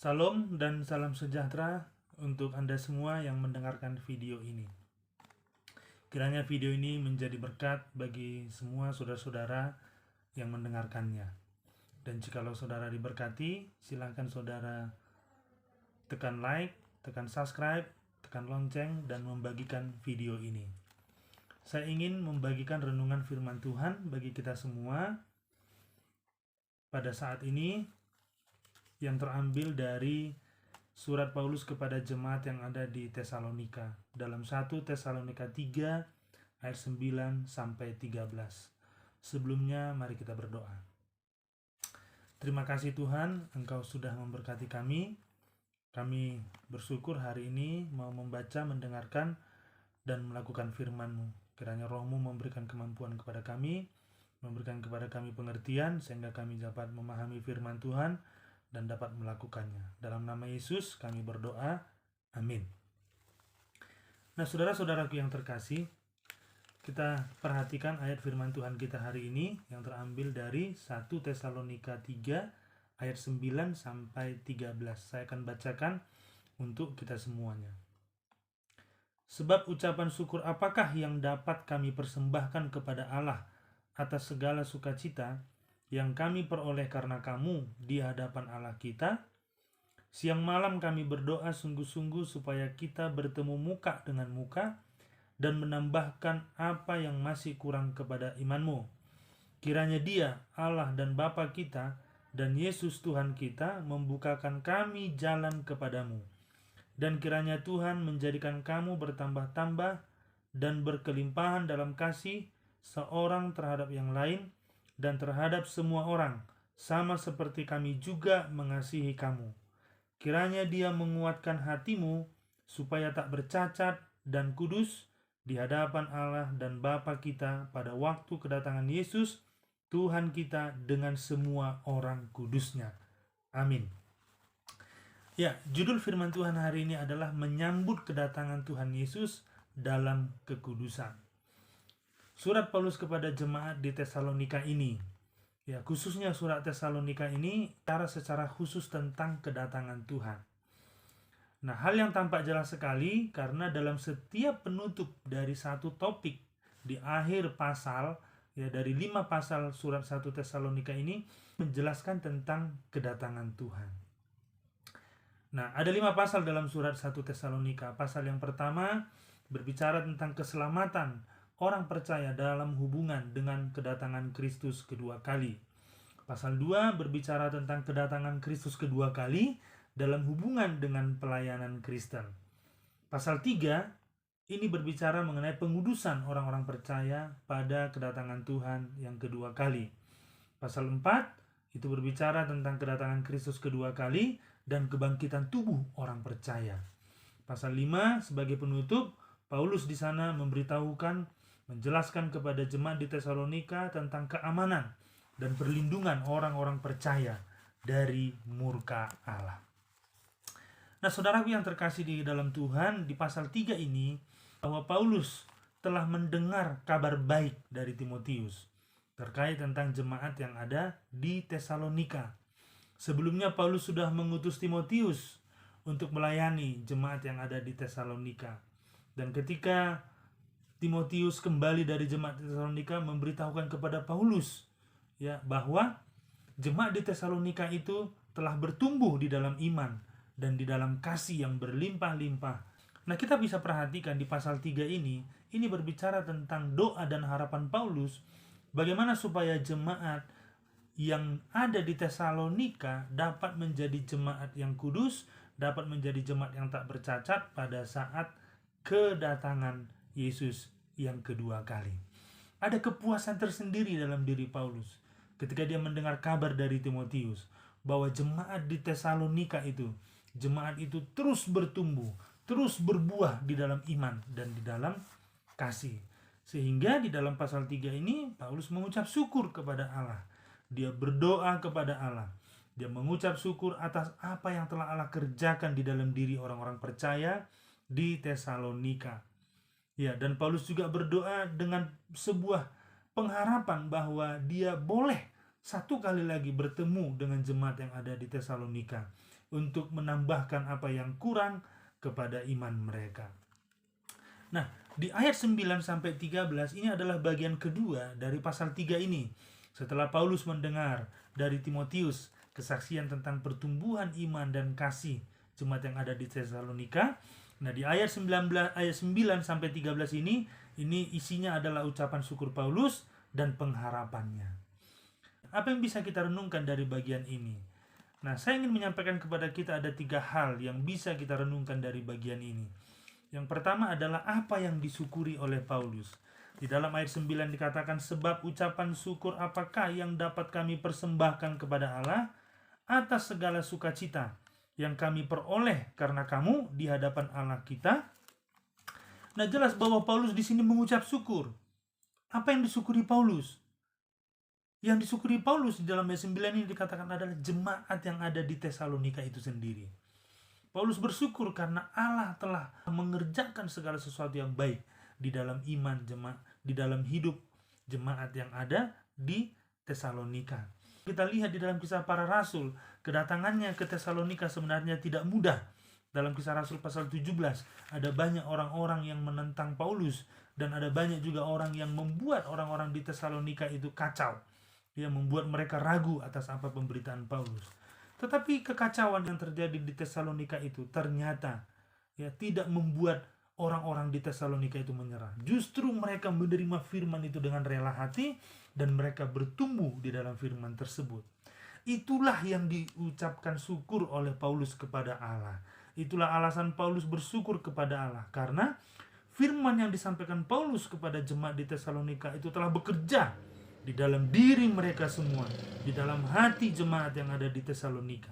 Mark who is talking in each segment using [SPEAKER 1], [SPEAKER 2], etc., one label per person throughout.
[SPEAKER 1] Salam dan salam sejahtera untuk Anda semua yang mendengarkan video ini. Kiranya video ini menjadi berkat bagi semua saudara-saudara yang mendengarkannya. Dan jikalau saudara diberkati, silakan saudara tekan like, tekan subscribe, tekan lonceng, dan membagikan video ini. Saya ingin membagikan renungan firman Tuhan bagi kita semua pada saat ini yang terambil dari surat Paulus kepada jemaat yang ada di Tesalonika dalam 1 Tesalonika 3 ayat 9 sampai 13. Sebelumnya mari kita berdoa. Terima kasih Tuhan, Engkau sudah memberkati kami. Kami bersyukur hari ini mau membaca, mendengarkan, dan melakukan firman-Mu. Kiranya Roh-Mu memberikan kemampuan kepada kami, memberikan kepada kami pengertian, sehingga kami dapat memahami firman Tuhan dan dapat melakukannya. Dalam nama Yesus kami berdoa, amin. Nah, saudara-saudaraku yang terkasih, kita perhatikan ayat firman Tuhan kita hari ini yang terambil dari 1 Tesalonika 3 ayat 9 sampai 13. Saya akan bacakan untuk kita semuanya. Sebab ucapan syukur apakah yang dapat kami persembahkan kepada Allah atas segala sukacita yang kami peroleh karena kamu di hadapan Allah kita? Siang malam kami berdoa sungguh-sungguh supaya kita bertemu muka dengan muka dan menambahkan apa yang masih kurang kepada imanmu. Kiranya Dia, Allah dan Bapa kita, dan Yesus Tuhan kita membukakan kami jalan kepadamu. Dan kiranya Tuhan menjadikan kamu bertambah-tambah dan berkelimpahan dalam kasih seorang terhadap yang lain dan terhadap semua orang, sama seperti kami juga mengasihi kamu. Kiranya Dia menguatkan hatimu supaya tak bercacat dan kudus di hadapan Allah dan Bapa kita pada waktu kedatangan Yesus Tuhan kita dengan semua orang kudusnya. Amin. Ya, judul firman Tuhan hari ini adalah menyambut kedatangan Tuhan Yesus dalam kekudusan. Surat Paulus kepada jemaat di Tesalonika ini, ya khususnya surat Tesalonika ini secara khusus tentang kedatangan Tuhan. Nah, hal yang tampak jelas sekali karena dalam setiap penutup dari satu topik di akhir pasal, ya dari 5 pasal surat 1 Tesalonika ini menjelaskan tentang kedatangan Tuhan. Nah, ada 5 pasal dalam surat 1 Tesalonika. Pasal yang pertama berbicara tentang keselamatan orang percaya dalam hubungan dengan kedatangan Kristus kedua kali. Pasal 2 berbicara tentang kedatangan Kristus kedua kali dalam hubungan dengan pelayanan Kristen. Pasal 3 ini berbicara mengenai pengudusan orang-orang percaya pada kedatangan Tuhan yang kedua kali. Pasal 4 itu berbicara tentang kedatangan Kristus kedua kali dan kebangkitan tubuh orang percaya. Pasal 5 sebagai penutup, Paulus di sana memberitahukan, menjelaskan kepada jemaat di Tesalonika tentang keamanan dan perlindungan orang-orang percaya dari murka Allah. Nah, saudaraku yang terkasih di dalam Tuhan, di pasal 3 ini bahwa Paulus telah mendengar kabar baik dari Timotius terkait tentang jemaat yang ada di Tesalonika. Sebelumnya Paulus sudah mengutus Timotius untuk melayani jemaat yang ada di Tesalonika. Dan ketika Timotius kembali dari jemaat Tesalonika memberitahukan kepada Paulus, ya, bahwa jemaat di Tesalonika itu telah bertumbuh di dalam iman dan di dalam kasih yang berlimpah-limpah. Nah, kita bisa perhatikan di pasal 3 ini berbicara tentang doa dan harapan Paulus bagaimana supaya jemaat yang ada di Tesalonika dapat menjadi jemaat yang kudus, dapat menjadi jemaat yang tak bercacat pada saat kedatangan Yesus yang kedua kali. Ada kepuasan tersendiri dalam diri Paulus ketika dia mendengar kabar dari Timotius bahwa jemaat di Tesalonika itu, jemaat itu terus bertumbuh, terus berbuah di dalam iman dan di dalam kasih. Sehingga di dalam pasal 3 ini Paulus mengucap syukur kepada Allah. Dia berdoa kepada Allah. Dia mengucap syukur atas apa yang telah Allah kerjakan di dalam diri orang-orang percaya di Tesalonika. Ya, dan Paulus juga berdoa dengan sebuah pengharapan bahwa dia boleh satu kali lagi bertemu dengan jemaat yang ada di Tesalonika, untuk menambahkan apa yang kurang kepada iman mereka. Nah, di ayat 9 sampai 13 ini adalah bagian kedua dari pasal 3 ini. Setelah Paulus mendengar dari Timotius kesaksian tentang pertumbuhan iman dan kasih jemaat yang ada di Tesalonika. Nah, di ayat 9 sampai 13 ini isinya adalah ucapan syukur Paulus dan pengharapannya. Apa yang bisa kita renungkan dari bagian ini? Nah, saya ingin menyampaikan kepada kita ada 3 hal yang bisa kita renungkan dari bagian ini. Yang pertama adalah apa yang disyukuri oleh Paulus. Di dalam ayat 9 dikatakan, sebab ucapan syukur apakah yang dapat kami persembahkan kepada Allah atas segala sukacita yang kami peroleh karena kamu di hadapan Allah kita. Nah, jelas bahwa Paulus di sini mengucap syukur. Apa yang disyukuri Paulus? Yang disyukuri Paulus di dalam ayat 9 ini dikatakan adalah jemaat yang ada di Tesalonika itu sendiri. Paulus bersyukur karena Allah telah mengerjakan segala sesuatu yang baik di dalam iman jemaat, di dalam hidup jemaat yang ada di Tesalonika. Kita lihat di dalam Kisah Para Rasul, kedatangannya ke Tesalonika sebenarnya tidak mudah. Dalam Kisah Rasul pasal 17, ada banyak orang-orang yang menentang Paulus, dan ada banyak juga orang yang membuat orang-orang di Tesalonika itu kacau. Dia membuat mereka ragu atas apa pemberitaan Paulus. Tetapi kekacauan yang terjadi di Tesalonika itu ternyata tidak membuat orang-orang di Tesalonika itu menyerah. Justru mereka menerima firman itu dengan rela hati dan mereka bertumbuh di dalam firman tersebut. Itulah yang diucapkan syukur oleh Paulus kepada Allah. Itulah alasan Paulus bersyukur kepada Allah, karena firman yang disampaikan Paulus kepada jemaat di Tesalonika itu telah bekerja di dalam diri mereka semua, di dalam hati jemaat yang ada di Tesalonika.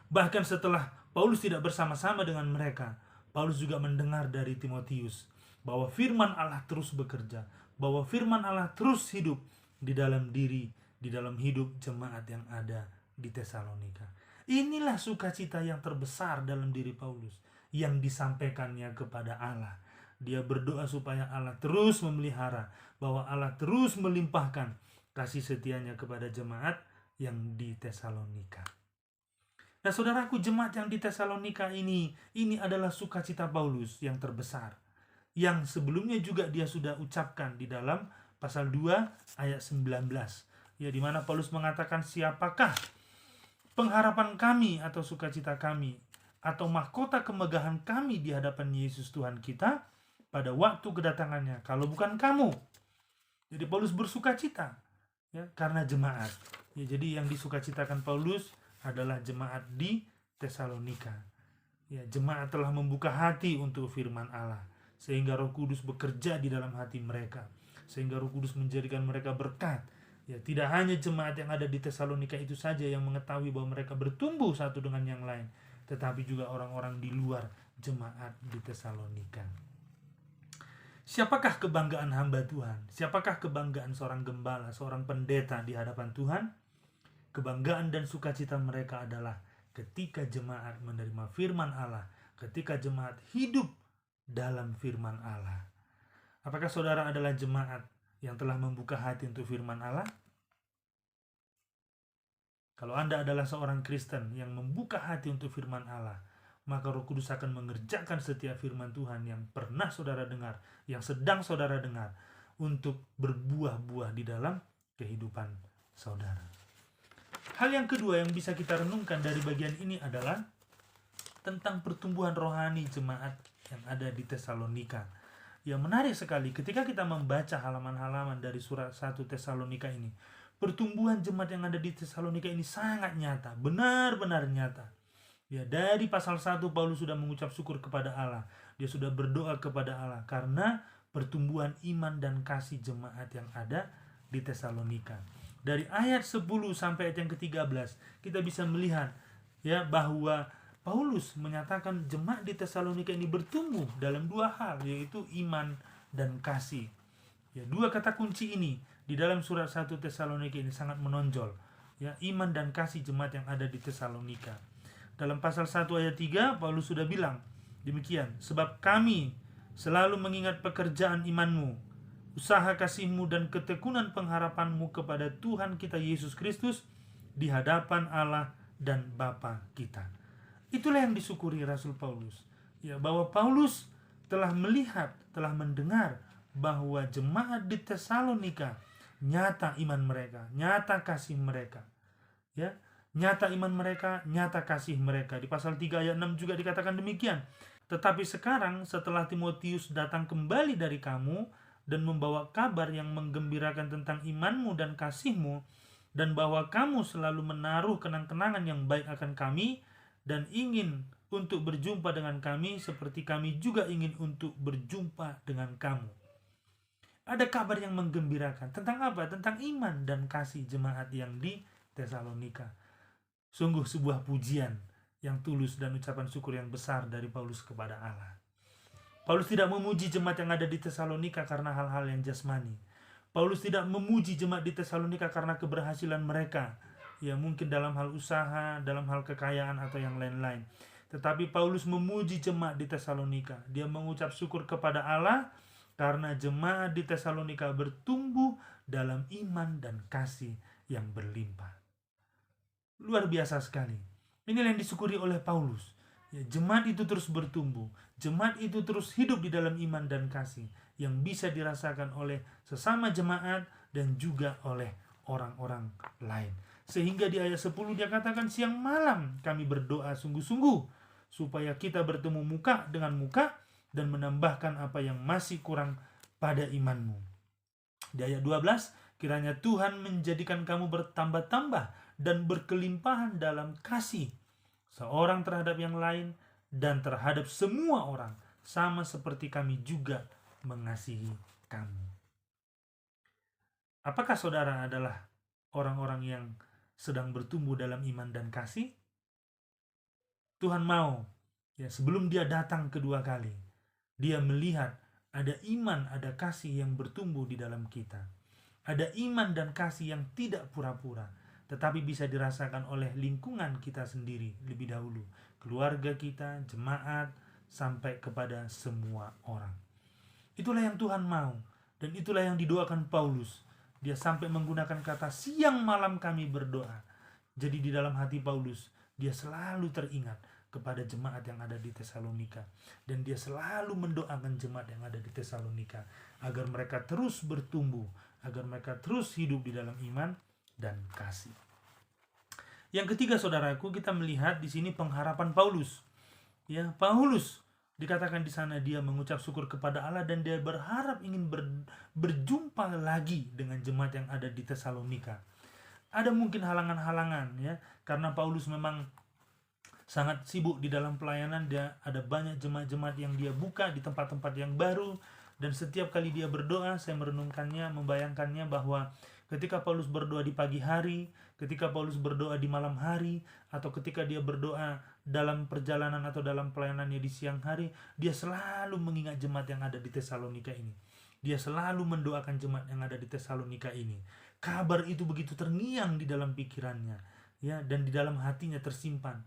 [SPEAKER 1] Bahkan setelah Paulus tidak bersama-sama dengan mereka, Paulus juga mendengar dari Timotius bahwa firman Allah terus bekerja, bahwa firman Allah terus hidup di dalam hidup jemaat yang ada di Tesalonika. Inilah sukacita yang terbesar dalam diri Paulus yang disampaikannya kepada Allah. Dia berdoa supaya Allah terus memelihara, bahwa Allah terus melimpahkan kasih setianya kepada jemaat yang di Tesalonika. Nah, saudaraku, jemaat yang di Tesalonika ini adalah sukacita Paulus yang terbesar, yang sebelumnya juga dia sudah ucapkan di dalam pasal 2 ayat 19, di mana Paulus mengatakan, siapakah pengharapan kami atau sukacita kami atau mahkota kemegahan kami di hadapan Yesus Tuhan kita pada waktu kedatangannya, kalau bukan kamu. Jadi Paulus bersukacita karena jemaat. Jadi yang disukacitakan Paulus adalah jemaat di Tesalonika. Jemaat telah membuka hati untuk firman Allah, sehingga Roh Kudus bekerja di dalam hati mereka, sehingga Roh Kudus menjadikan mereka berkat. Tidak hanya jemaat yang ada di Tesalonika itu saja yang mengetahui bahwa mereka bertumbuh satu dengan yang lain, tetapi juga orang-orang di luar jemaat di Tesalonika. Siapakah kebanggaan hamba Tuhan? Siapakah kebanggaan seorang gembala, seorang pendeta di hadapan Tuhan? Kebanggaan dan sukacita mereka adalah ketika jemaat menerima firman Allah, ketika jemaat hidup dalam firman Allah. Apakah saudara adalah jemaat yang telah membuka hati untuk firman Allah? Kalau Anda adalah seorang Kristen yang membuka hati untuk firman Allah, maka Roh Kudus akan mengerjakan setiap firman Tuhan yang pernah saudara dengar, yang sedang saudara dengar, untuk berbuah-buah di dalam kehidupan saudara. Hal yang kedua yang bisa kita renungkan dari bagian ini adalah tentang pertumbuhan rohani jemaat yang ada di Tesalonika. Yang menarik sekali ketika kita membaca halaman-halaman dari surat 1 Tesalonika ini, pertumbuhan jemaat yang ada di Tesalonika ini sangat nyata, benar-benar nyata. Dari pasal 1 Paulus sudah mengucap syukur kepada Allah. Dia sudah berdoa kepada Allah karena pertumbuhan iman dan kasih jemaat yang ada di Tesalonika. Dari ayat 10 sampai ayat yang ke-13 kita bisa melihat bahwa Paulus menyatakan jemaat di Tesalonika ini bertumbuh dalam 2 hal, yaitu iman dan kasih. Dua kata kunci ini di dalam surat 1 Tesalonika ini sangat menonjol. Iman dan kasih jemaat yang ada di Tesalonika. Dalam pasal 1 ayat 3 Paulus sudah bilang demikian, sebab kami selalu mengingat pekerjaan imanmu, usaha kasihmu dan ketekunan pengharapanmu kepada Tuhan kita Yesus Kristus di hadapan Allah dan Bapa kita. Itulah yang disyukuri Rasul Paulus. Ya, bahwa Paulus telah melihat, telah mendengar bahwa jemaat di Tesalonika nyata iman mereka, nyata kasih mereka. Ya, nyata iman mereka, nyata kasih mereka. Di pasal 3 ayat 6 juga dikatakan demikian. Tetapi sekarang setelah Timotius datang kembali dari kamu dan membawa kabar yang menggembirakan tentang imanmu dan kasihmu, dan bahwa kamu selalu menaruh kenang-kenangan yang baik akan kami dan ingin untuk berjumpa dengan kami seperti kami juga ingin untuk berjumpa dengan kamu. Ada kabar yang menggembirakan. Tentang apa? Tentang iman dan kasih jemaat yang di Tesalonika. Sungguh sebuah pujian yang tulus dan ucapan syukur yang besar dari Paulus kepada Allah. Paulus tidak memuji jemaat yang ada di Tesalonika karena hal-hal yang jasmani. Paulus tidak memuji jemaat di Tesalonika karena keberhasilan mereka, ya mungkin dalam hal usaha, dalam hal kekayaan atau yang lain-lain. Tetapi Paulus memuji jemaat di Tesalonika. Dia mengucap syukur kepada Allah karena jemaat di Tesalonika bertumbuh dalam iman dan kasih yang berlimpah. Luar biasa sekali. Inilah yang disyukuri oleh Paulus. Ya, jemaat itu terus bertumbuh. Jemaat itu terus hidup di dalam iman dan kasih yang bisa dirasakan oleh sesama jemaat dan juga oleh orang-orang lain. Sehingga di ayat 10 dia katakan, siang malam kami berdoa sungguh-sungguh supaya kita bertemu muka dengan muka dan menambahkan apa yang masih kurang pada imanmu. Di ayat 12, kiranya Tuhan menjadikan kamu bertambah-tambah dan berkelimpahan dalam kasih seorang terhadap yang lain dan terhadap semua orang, sama seperti kami juga mengasihi kamu. Apakah saudara adalah orang-orang yang sedang bertumbuh dalam iman dan kasih? Tuhan mau, ya, sebelum dia datang kedua kali, dia melihat ada iman, ada kasih yang bertumbuh di dalam kita. Ada iman dan kasih yang tidak pura-pura, tetapi bisa dirasakan oleh lingkungan kita sendiri lebih dahulu, keluarga kita, jemaat, sampai kepada semua orang. Itulah yang Tuhan mau, dan itulah yang didoakan Paulus. Dia sampai menggunakan kata siang malam kami berdoa. Jadi di dalam hati Paulus, dia selalu teringat kepada jemaat yang ada di Tesalonika, dan dia selalu mendoakan jemaat yang ada di Tesalonika agar mereka terus bertumbuh, agar mereka terus hidup di dalam iman dan kasih. Yang ketiga, saudaraku, kita melihat di sini pengharapan Paulus. Ya, Paulus dikatakan di sana dia mengucap syukur kepada Allah dan dia berharap ingin berjumpa lagi dengan jemaat yang ada di Tesalonika. Ada mungkin halangan-halangan, ya, karena Paulus memang sangat sibuk di dalam pelayanan. Dia ada banyak jemaat-jemaat yang dia buka di tempat-tempat yang baru, dan setiap kali dia berdoa, saya merenungkannya, membayangkannya bahwa ketika Paulus berdoa di pagi hari, ketika Paulus berdoa di malam hari, atau ketika dia berdoa dalam perjalanan atau dalam pelayanannya di siang hari, dia selalu mengingat jemaat yang ada di Tesalonika ini. Dia selalu mendoakan jemaat yang ada di Tesalonika ini. Kabar itu begitu terngiang di dalam pikirannya, ya, dan di dalam hatinya tersimpan,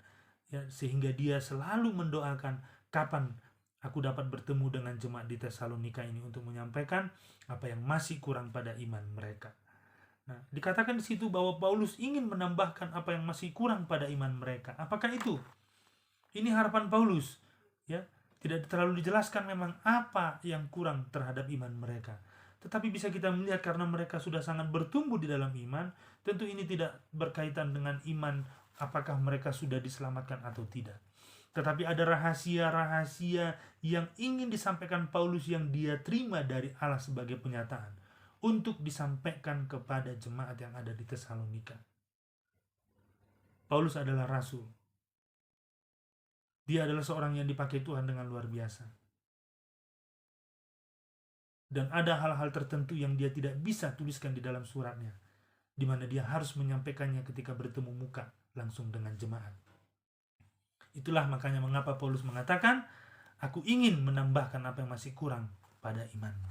[SPEAKER 1] ya, sehingga dia selalu mendoakan kapan aku dapat bertemu dengan jemaat di Tesalonika ini untuk menyampaikan apa yang masih kurang pada iman mereka. Nah, dikatakan di situ bahwa Paulus ingin menambahkan apa yang masih kurang pada iman mereka. Apakah itu? Ini harapan Paulus, ya. Tidak terlalu dijelaskan memang apa yang kurang terhadap iman mereka. Tetapi bisa kita melihat karena mereka sudah sangat bertumbuh di dalam iman, tentu ini tidak berkaitan dengan iman apakah mereka sudah diselamatkan atau tidak. Tetapi ada rahasia-rahasia yang ingin disampaikan Paulus yang dia terima dari Allah sebagai penyataan untuk disampaikan kepada jemaat yang ada di Tesalonika. Paulus adalah rasul. Dia adalah seorang yang dipakai Tuhan dengan luar biasa. Dan ada hal-hal tertentu yang dia tidak bisa tuliskan di dalam suratnya, di mana dia harus menyampaikannya ketika bertemu muka langsung dengan jemaat. Itulah makanya mengapa Paulus mengatakan, aku ingin menambahkan apa yang masih kurang pada imanmu.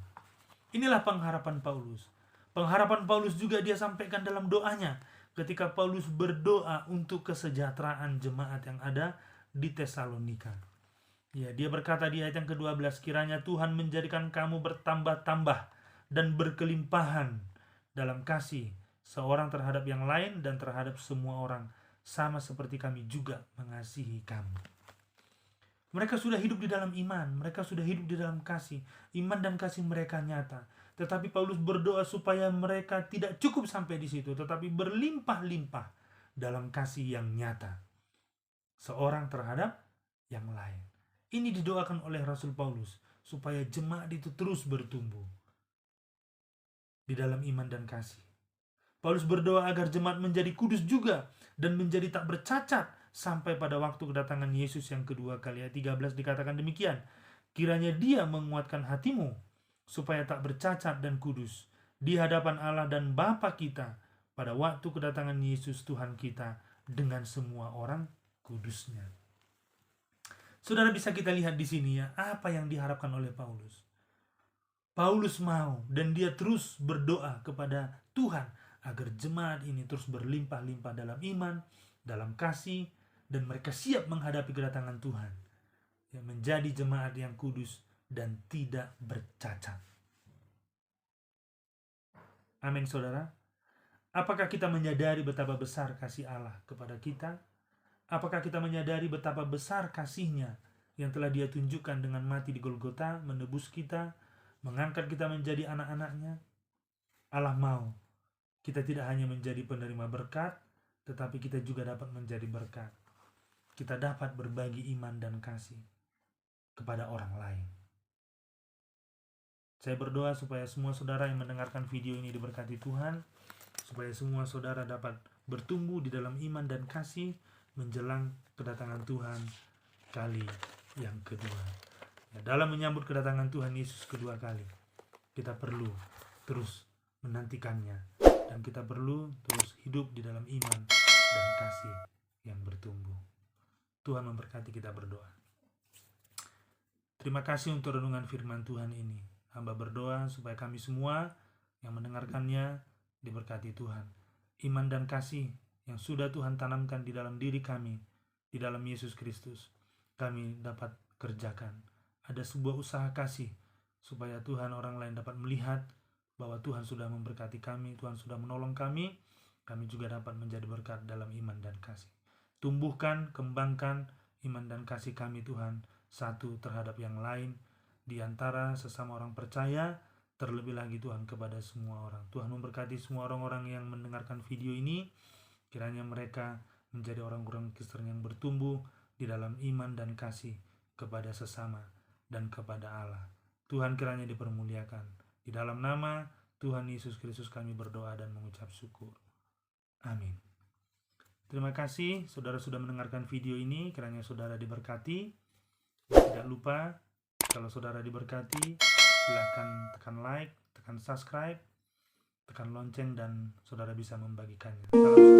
[SPEAKER 1] Inilah pengharapan Paulus. Pengharapan Paulus juga dia sampaikan dalam doanya ketika Paulus berdoa untuk kesejahteraan jemaat yang ada di Tesalonika. Ya, dia berkata di ayat yang ke-12, kiranya Tuhan menjadikan kamu bertambah-tambah dan berkelimpahan dalam kasih seorang terhadap yang lain dan terhadap semua orang, sama seperti kami juga mengasihi kamu. Mereka sudah hidup di dalam iman, mereka sudah hidup di dalam kasih. Iman dan kasih mereka nyata. Tetapi Paulus berdoa supaya mereka tidak cukup sampai di situ, tetapi berlimpah-limpah dalam kasih yang nyata, seorang terhadap yang lain. Ini didoakan oleh Rasul Paulus, supaya jemaat itu terus bertumbuh di dalam iman dan kasih. Paulus berdoa agar jemaat menjadi kudus juga dan menjadi tak bercacat sampai pada waktu kedatangan Yesus yang kedua kali. Ayat 13 dikatakan demikian. Kiranya Dia menguatkan hatimu supaya tak bercacat dan kudus di hadapan Allah dan Bapa kita pada waktu kedatangan Yesus Tuhan kita dengan semua orang kudusnya. Saudara, bisa kita lihat di sini ya, apa yang diharapkan oleh Paulus. Paulus mau dan dia terus berdoa kepada Tuhan agar jemaat ini terus berlimpah-limpah dalam iman, dalam kasih, dan mereka siap menghadapi kedatangan Tuhan, yang menjadi jemaat yang kudus dan tidak bercacat. Amin, saudara. Apakah kita menyadari betapa besar kasih Allah kepada kita? Apakah kita menyadari betapa besar kasih-Nya yang telah Dia tunjukkan dengan mati di Golgota, menebus kita, mengangkat kita menjadi anak-anak-Nya? Allah mau kita tidak hanya menjadi penerima berkat, tetapi kita juga dapat menjadi berkat. Kita dapat berbagi iman dan kasih kepada orang lain. Saya berdoa supaya semua saudara yang mendengarkan video ini diberkati Tuhan, supaya semua saudara dapat bertumbuh di dalam iman dan kasih menjelang kedatangan Tuhan kali yang kedua. Dalam menyambut kedatangan Tuhan Yesus kedua kali, kita perlu terus menantikannya, dan kita perlu terus hidup di dalam iman dan kasih yang bertumbuh. Tuhan memberkati. Kita berdoa. Terima kasih untuk renungan firman Tuhan ini. Hamba berdoa supaya kami semua yang mendengarkannya diberkati Tuhan. Iman dan kasih yang sudah Tuhan tanamkan di dalam diri kami, di dalam Yesus Kristus, kami dapat kerjakan. Ada sebuah usaha kasih supaya Tuhan, orang lain dapat melihat bahwa Tuhan sudah memberkati kami, Tuhan sudah menolong kami juga dapat menjadi berkat dalam iman dan kasih. Tumbuhkan, kembangkan iman dan kasih kami Tuhan, satu terhadap yang lain, di antara sesama orang percaya, terlebih lagi Tuhan kepada semua orang. Tuhan memberkati semua orang-orang yang mendengarkan video ini, kiranya mereka menjadi orang-orang Kristen yang bertumbuh di dalam iman dan kasih kepada sesama dan kepada Allah. Tuhan kiranya dipermuliakan. Di dalam nama Tuhan Yesus Kristus kami berdoa dan mengucap syukur. Amin. Terima kasih saudara sudah mendengarkan video ini. Kiranya saudara diberkati. Tidak lupa, kalau saudara diberkati, silahkan tekan like, tekan subscribe, tekan lonceng, dan saudara bisa membagikannya. Salam